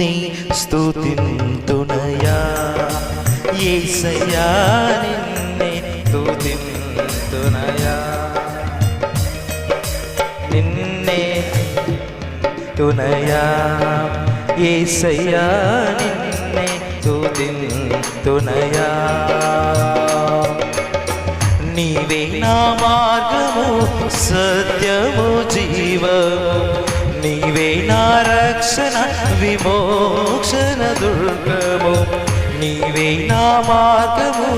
నిన్నే స్తుతింతునయా యేసయ్యా నిన్నే స్తుతింతునయా నిన్నే స్తుతింతునయా యేసయ్యా నిన్నే స్తుతింతునయా నీవే నా మార్గము సత్యము జీవము నీవే నా రక్షణ విమోక్షణ దుర్గము నీవే నా మార్గము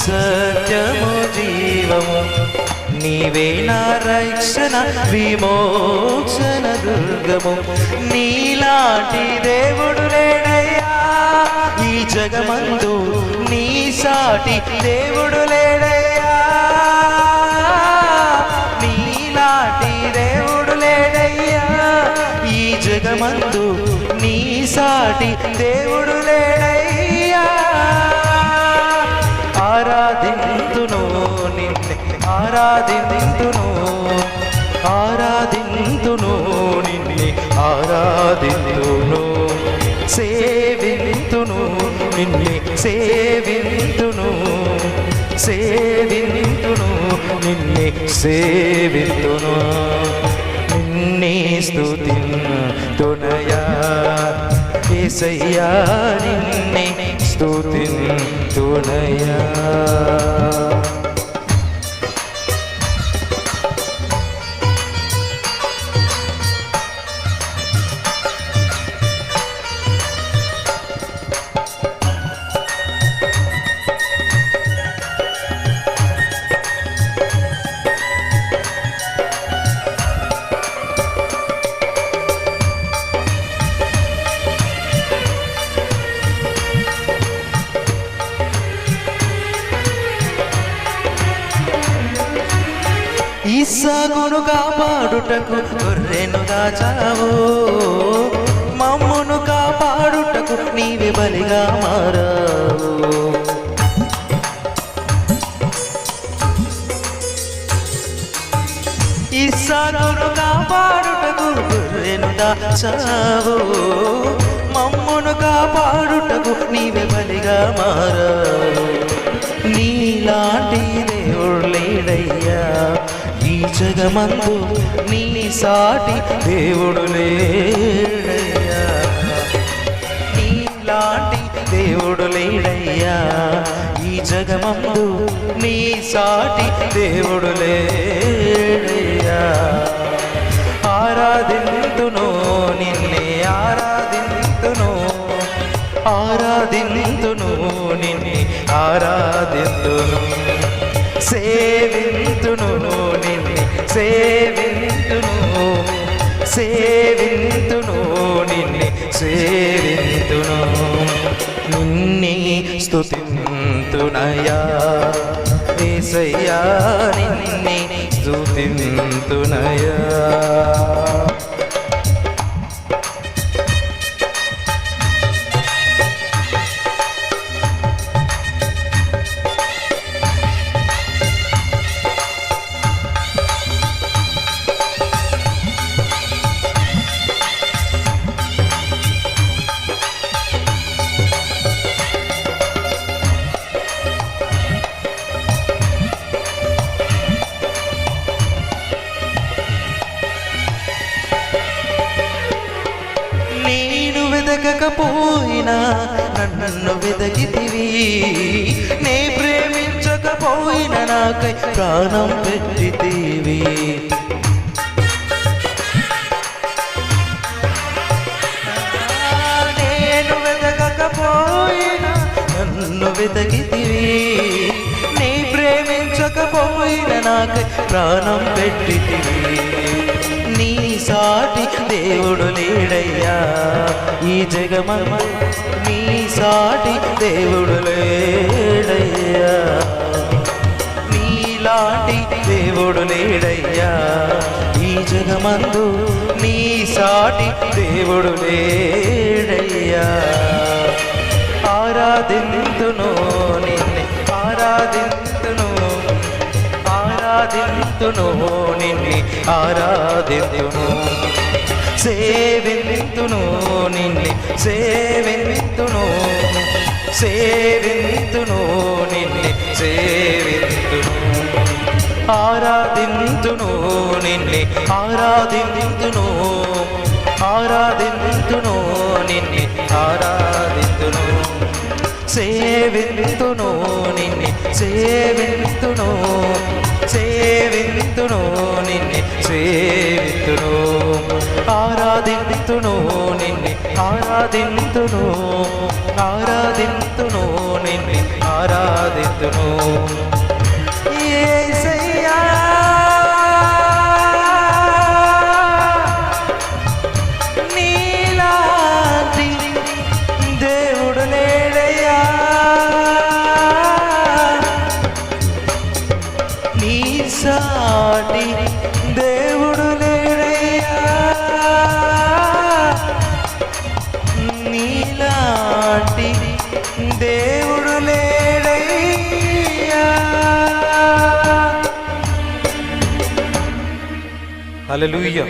సత్యము జీవము నీవే నా రక్షణ విమోక్షణ దుర్గము నీలాంటి దేవుడు లేడయ్యా ఈ జగమందు నీ సాటి దేవుడు లేడయ్యా నీలాంటి దేవుడు లేడయ్యా ఈ జగమందు నీ సాటి దేవుడు లేడయ్యా ఆరాధింతును నిన్నే ఆరాధింతును ఆరాధింతును నిన్నే ఆరాధింతును సేవింతును నిన్నే సేవింతును సేవింతును నిన్నే సేవింతును నిన్నే స్తుతింతునయా యేసయ్యా నిన్నే స్తుతింతునయా ఇస్సాకును కాపాడుటకు గొర్రెను దాచావు మమ్మును కాపాడుటకు నీవే బలిగా మారావు ఇస్సాకును కాపాడుటకు గొర్రెను దాచావు మమ్మును కాపాడుటకు నీవే బలిగా మారావు నీలాంటి దేవుడు లేడయ్యా ఈ జగమందు నీ సాటి దేవుడు లేడయ్యా నీలాంటి దేవుడు లేడయ్యా ఈ జగమందు నీ సాటి దేవుడు లేడయ్యా ఆరాధింతును నిన్నే ఆరాధింతును ఆరాధింతును నిన్నే ఆరాధింతును సేవింతును నిన్నే సేవింతును సేవింతును నిన్నే సేవింతును నిన్నే స్తుతింతునయా యేసయ్యా నిన్నే స్తుతింతునయా వెదకకపోయినా నన్ను వెదకితివి నే ప్రేమించకపోయినా నాకై ప్రాణం పెట్టితివి నేను వెదకకపోయినా నన్ను వెదకితివి నే ప్రేమించకపోయినా నాకై ప్రాణం పెట్టితివి నీ సాటి దేవుడు లేడయ్యా ఈ జగమందు నీ సాటి దేవుడు లేడయ్యా నీలాంటి దేవుడు లేడయ్యా ఈ జగమందు నీ సాటి దేవుడు లేడయ్యా ఆరాధింతును నిన్నే ఆరాధింతును ఆరాధింతును నిన్నే ఆరాధింతును సేవింతును నిన్నే సేవింతును సేవింతును నిన్నే సేవింతును ఆరాధింతును నిన్నే ఆరాధింతును ఆరాధింతును నిన్నే ఆరాధింతును సేవింతును నిన్నే సేవింతును సేవింతును నిన్నే సేవింతును ఆరాధింతును నిన్నే ఆరాధింతును ఆరాధింతును నిన్నే ఆరాధింతును యేసయ్యా నీలాంటి దేవుడు లేడయ్యా నీ సాటి దేవుడు లేడయ్యా నీలాంటి దేవుడు లేడయ్యా హల్లెలూయా.